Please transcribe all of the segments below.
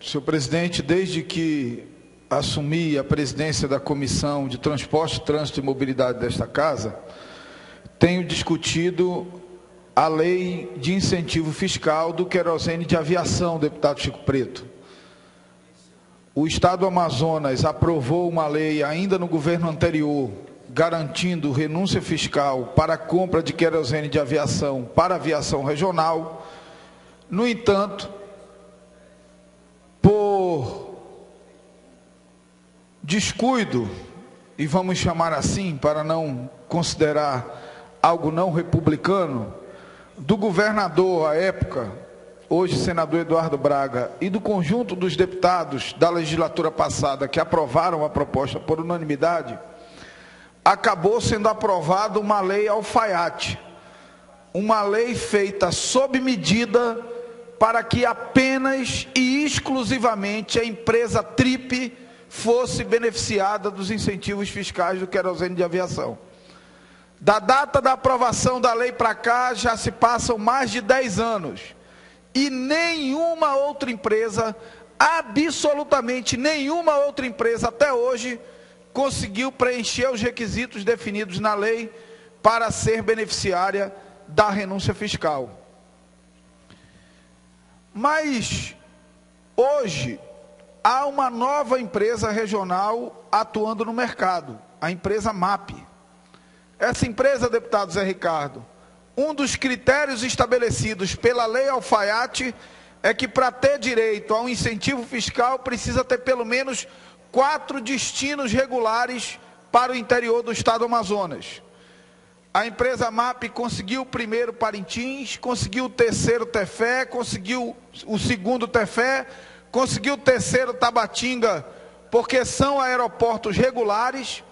Senhor presidente, desde que assumi a presidência da Comissão de Transporte, Trânsito e Mobilidade desta Casa, tenho discutido a lei de incentivo fiscal do querosene de aviação, deputado Chico Preto. O Estado do Amazonas aprovou uma lei ainda no governo anterior, garantindo renúncia fiscal para a compra de querosene de aviação para a aviação regional. No entanto, por descuido, e vamos chamar assim para não considerar algo não republicano, do governador à época, hoje senador Eduardo Braga, e do conjunto dos deputados da legislatura passada que aprovaram a proposta por unanimidade, acabou sendo aprovada uma lei alfaiate, uma lei feita sob medida para que apenas e exclusivamente a empresa TRIP fosse beneficiada dos incentivos fiscais do querosene de aviação. Da data da aprovação da lei para cá, já se passam mais de 10 anos. E nenhuma outra empresa, absolutamente nenhuma outra empresa até hoje, conseguiu preencher os requisitos definidos na lei para ser beneficiária da renúncia fiscal. Mas, hoje, há uma nova empresa regional atuando no mercado, a empresa MAP. Essa empresa, deputado Zé Ricardo, um dos critérios estabelecidos pela lei alfaiate é que para ter direito a um incentivo fiscal precisa ter pelo menos 4 destinos regulares para o interior do estado do Amazonas. A empresa MAP conseguiu o primeiro Parintins, conseguiu o terceiro Tefé, conseguiu o segundo Tefé, conseguiu o terceiro Tabatinga, porque são aeroportos regulares,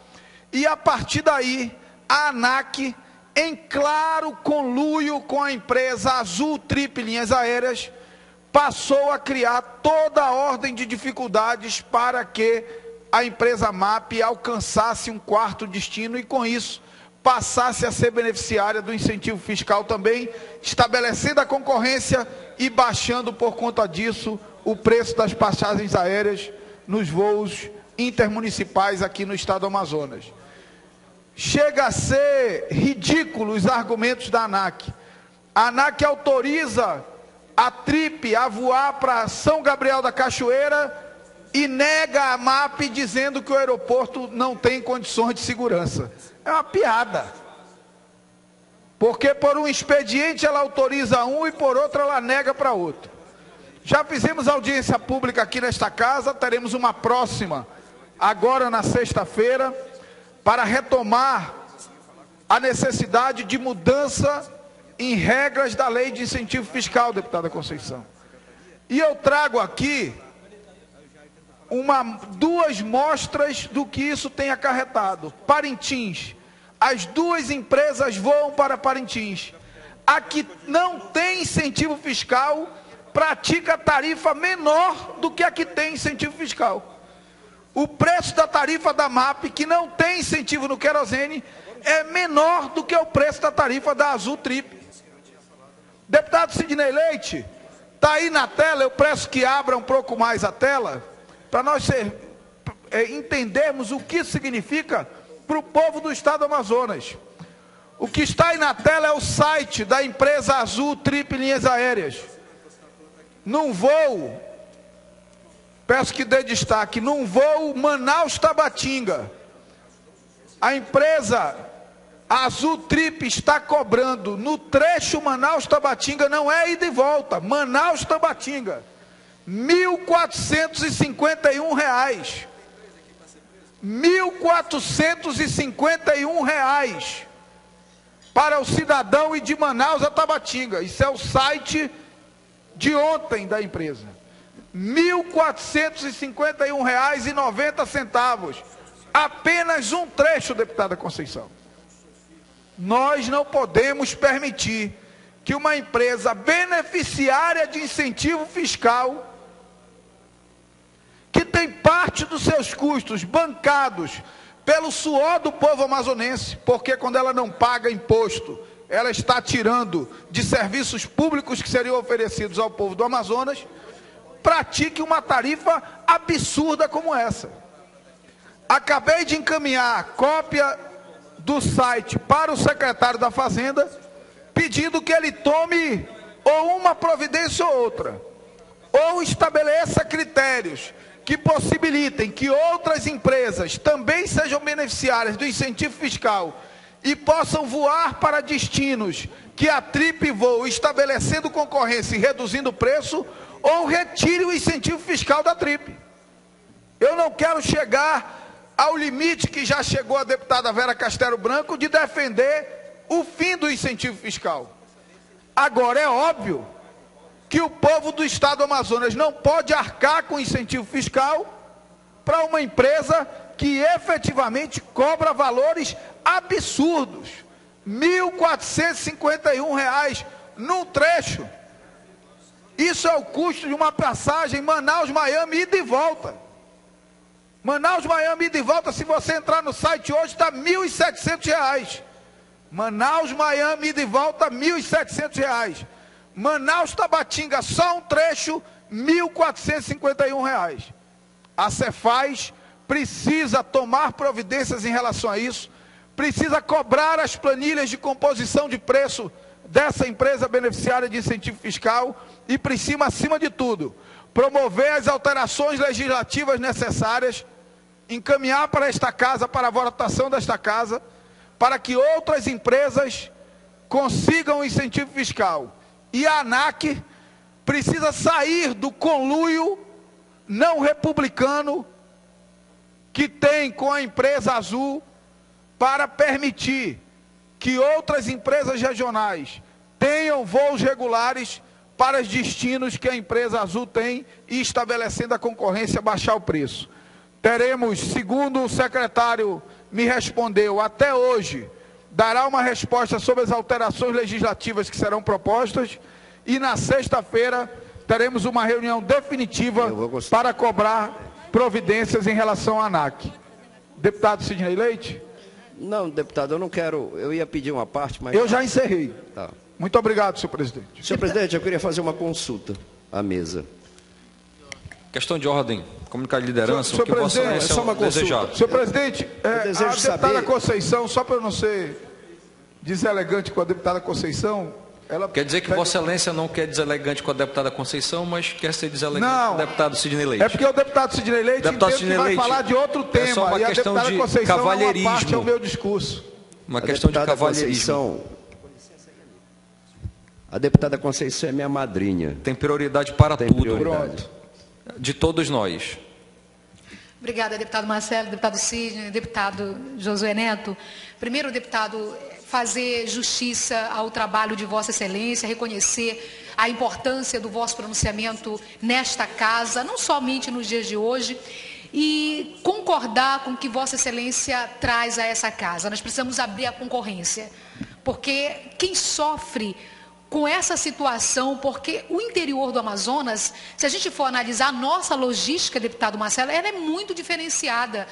e a partir daí a ANAC, em claro conluio com a empresa Azul Trip Linhas Aéreas, passou a criar toda a ordem de dificuldades para que a empresa MAP alcançasse um 4º destino e, com isso, passasse a ser beneficiária do incentivo fiscal também, estabelecendo a concorrência e baixando, por conta disso, o preço das passagens aéreas nos voos intermunicipais aqui no estado do Amazonas. Chega a ser ridículo os argumentos da ANAC. A ANAC autoriza a TRIP a voar para São Gabriel da Cachoeira e nega a MAP dizendo que o aeroporto não tem condições de segurança. É uma piada. Porque por um expediente ela autoriza um e por outro ela nega para outro. Já fizemos audiência pública aqui nesta casa, teremos uma próxima agora na sexta-feira, para retomar a necessidade de mudança em regras da lei de incentivo fiscal, deputada Conceição. E eu trago aqui duas mostras do que isso tem acarretado. Parintins, as 2 empresas voam para Parintins. A que não tem incentivo fiscal pratica tarifa menor do que a que tem incentivo fiscal. O preço da tarifa da MAP, que não tem incentivo no querosene, é menor do que o preço da tarifa da Azul Trip. Deputado Sidney Leite, está aí na tela, eu peço que abra um pouco mais a tela, para nós entendermos o que significa para o povo do estado do Amazonas. O que está aí na tela é o site da empresa Azul Trip Linhas Aéreas. Num voo, peço que dê destaque, num voo Manaus-Tabatinga, a empresa Azul Trip está cobrando no trecho Manaus-Tabatinga, não é ida e volta, Manaus-Tabatinga, R$ 1.451. R$ 1.451 para o cidadão ir de Manaus a Tabatinga. Isso é o site de ontem da empresa. R$ 1.451,90. Apenas um trecho, deputada Conceição. Nós não podemos permitir que uma empresa beneficiária de incentivo fiscal, que tem parte dos seus custos bancados pelo suor do povo amazonense, porque quando ela não paga imposto, ela está tirando de serviços públicos que seriam oferecidos ao povo do Amazonas, pratique uma tarifa absurda como essa. Acabei de encaminhar cópia do site para o secretário da Fazenda, pedindo que ele tome ou uma providência ou outra, ou estabeleça critérios que possibilitem que outras empresas também sejam beneficiárias do incentivo fiscal e possam voar para destinos que a TRIP voa, estabelecendo concorrência e reduzindo o preço, ou retire o incentivo fiscal da TRIP. Eu não quero chegar ao limite que já chegou a deputada Vera Castelo Branco de defender o fim do incentivo fiscal. Agora, é óbvio que o povo do estado do Amazonas não pode arcar com incentivo fiscal para uma empresa que efetivamente cobra valores absurdos. R$ 1.451 num trecho. Isso é o custo de uma passagem Manaus-Miami ida e volta. Manaus-Miami ida e volta, se você entrar no site hoje, está R$ 1.700. Manaus-Miami ida e volta, R$ 1.700. Manaus-Tabatinga, só um trecho, R$ 1.451. A Cefaz precisa tomar providências em relação a isso, precisa cobrar as planilhas de composição de preço dessa empresa beneficiária de incentivo fiscal e precisa, acima de tudo, promover as alterações legislativas necessárias, encaminhar para esta casa, para a votação desta casa, para que outras empresas consigam o incentivo fiscal. E a ANAC precisa sair do conluio não republicano que tem com a empresa Azul para permitir que outras empresas regionais tenham voos regulares para os destinos que a empresa Azul tem e estabelecendo a concorrência, baixar o preço. Teremos, segundo o secretário me respondeu, até hoje, dará uma resposta sobre as alterações legislativas que serão propostas e na sexta-feira teremos uma reunião definitiva para cobrar providências em relação à ANAC. Deputado Sidney Leite? Não, deputado, eu não quero, eu ia pedir uma parte, mas... Eu já encerrei. Tá. Muito obrigado, senhor presidente. Senhor presidente, eu queria fazer uma consulta à mesa. Questão de ordem, comunicar de liderança, senhor o que Vossa presidente, Excelência é só uma desejar. Senhor presidente, a deputada saber... Conceição, só para eu não ser deselegante com a deputada Conceição, ela... Quer dizer que Vossa Excelência não quer deselegante com a deputada Conceição, mas quer ser deselegante com o deputado Sidney Leite. É porque o deputado Sidney Leite vai falar de outro tema, é só uma e a questão deputada de Conceição cavalheirismo. é uma parte ao meu discurso. Uma questão de cavalheirismo. A deputada Conceição é minha madrinha. Tem prioridade para Tem tudo. prioridade. De todos nós. Obrigada, deputado Marcelo, deputado Sidney, deputado Josué Neto. Primeiro, deputado, fazer justiça ao trabalho de Vossa Excelência, reconhecer a importância do vosso pronunciamento nesta casa, não somente nos dias de hoje, e concordar com o que Vossa Excelência traz a essa casa. Nós precisamos abrir a concorrência, porque quem sofre com essa situação, porque o interior do Amazonas, se a gente for analisar a nossa logística, deputado Marcelo, ela é muito diferenciada.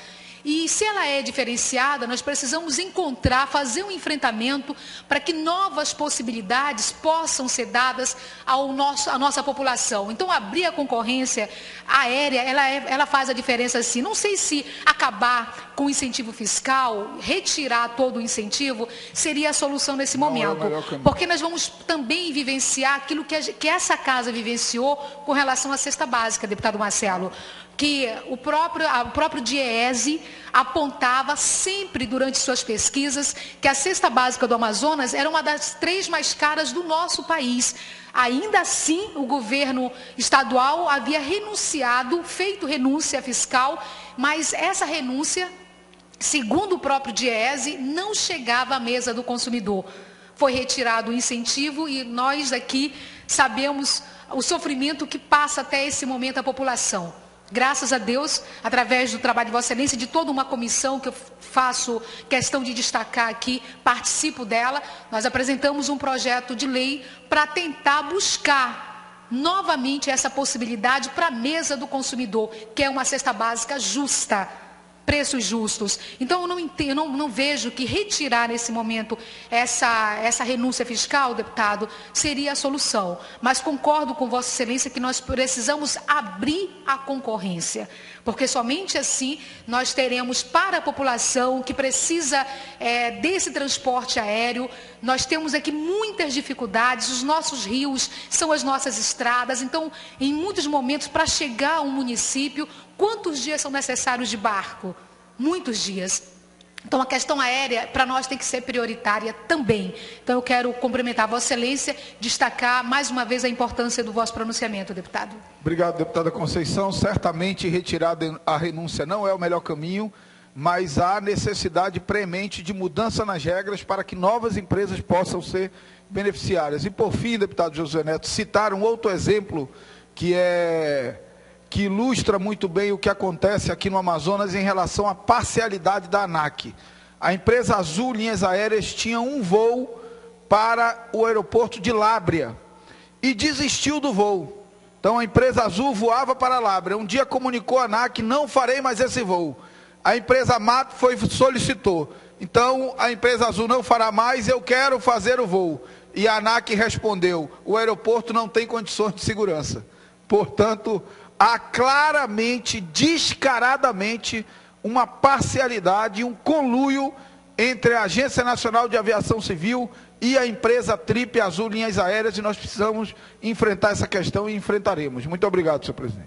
E se ela é diferenciada, nós precisamos encontrar, fazer um enfrentamento para que novas possibilidades possam ser dadas à nossa população. Então, abrir a concorrência aérea, ela faz a diferença sim. Não sei se acabar com o incentivo fiscal, retirar todo o incentivo, seria a solução nesse momento. Porque nós vamos também vivenciar aquilo que essa casa vivenciou com relação à cesta básica, deputado Marcelo, que o próprio DIEESE apontava sempre durante suas pesquisas que a cesta básica do Amazonas era uma das 3 mais caras do nosso país. Ainda assim, o governo estadual havia renunciado, feito renúncia fiscal, mas essa renúncia, segundo o próprio DIEESE, não chegava à mesa do consumidor. Foi retirado o incentivo e nós aqui sabemos o sofrimento que passa até esse momento a população. Graças a Deus, através do trabalho de Vossa Excelência e de toda uma comissão que eu faço questão de destacar aqui, participo dela, nós apresentamos um projeto de lei para tentar buscar novamente essa possibilidade para a mesa do consumidor, que é uma cesta básica justa. preços justos. Então, eu não vejo que retirar nesse momento essa renúncia fiscal, deputado, seria a solução. Mas concordo com Vossa Excelência que nós precisamos abrir a concorrência, porque somente assim nós teremos para a população que precisa desse transporte aéreo. Nós temos aqui muitas dificuldades, os nossos rios são as nossas estradas, então, em muitos momentos, para chegar a um município, quantos dias são necessários de barco? Muitos dias. Então, a questão aérea, para nós, tem que ser prioritária também. Então, eu quero cumprimentar Vossa Excelência, destacar mais uma vez a importância do vosso pronunciamento, deputado. Obrigado, deputada Conceição. Certamente, retirar a renúncia não é o melhor caminho, mas há necessidade premente de mudança nas regras para que novas empresas possam ser beneficiárias. E, por fim, deputado Josué Neto, citar um outro exemplo que ilustra muito bem o que acontece aqui no Amazonas em relação à parcialidade da ANAC. A empresa Azul Linhas Aéreas tinha um voo para o aeroporto de Lábrea e desistiu do voo. Então a empresa Azul voava para Lábrea. Um dia comunicou a ANAC: não farei mais esse voo. A empresa MAP solicitou: então a empresa Azul não fará mais, eu quero fazer o voo. E a ANAC respondeu: o aeroporto não tem condições de segurança. Portanto, há claramente, descaradamente, uma parcialidade, um conluio entre a Agência Nacional de Aviação Civil e a empresa Trip Azul Linhas Aéreas, e nós precisamos enfrentar essa questão e enfrentaremos. Muito obrigado, senhor presidente.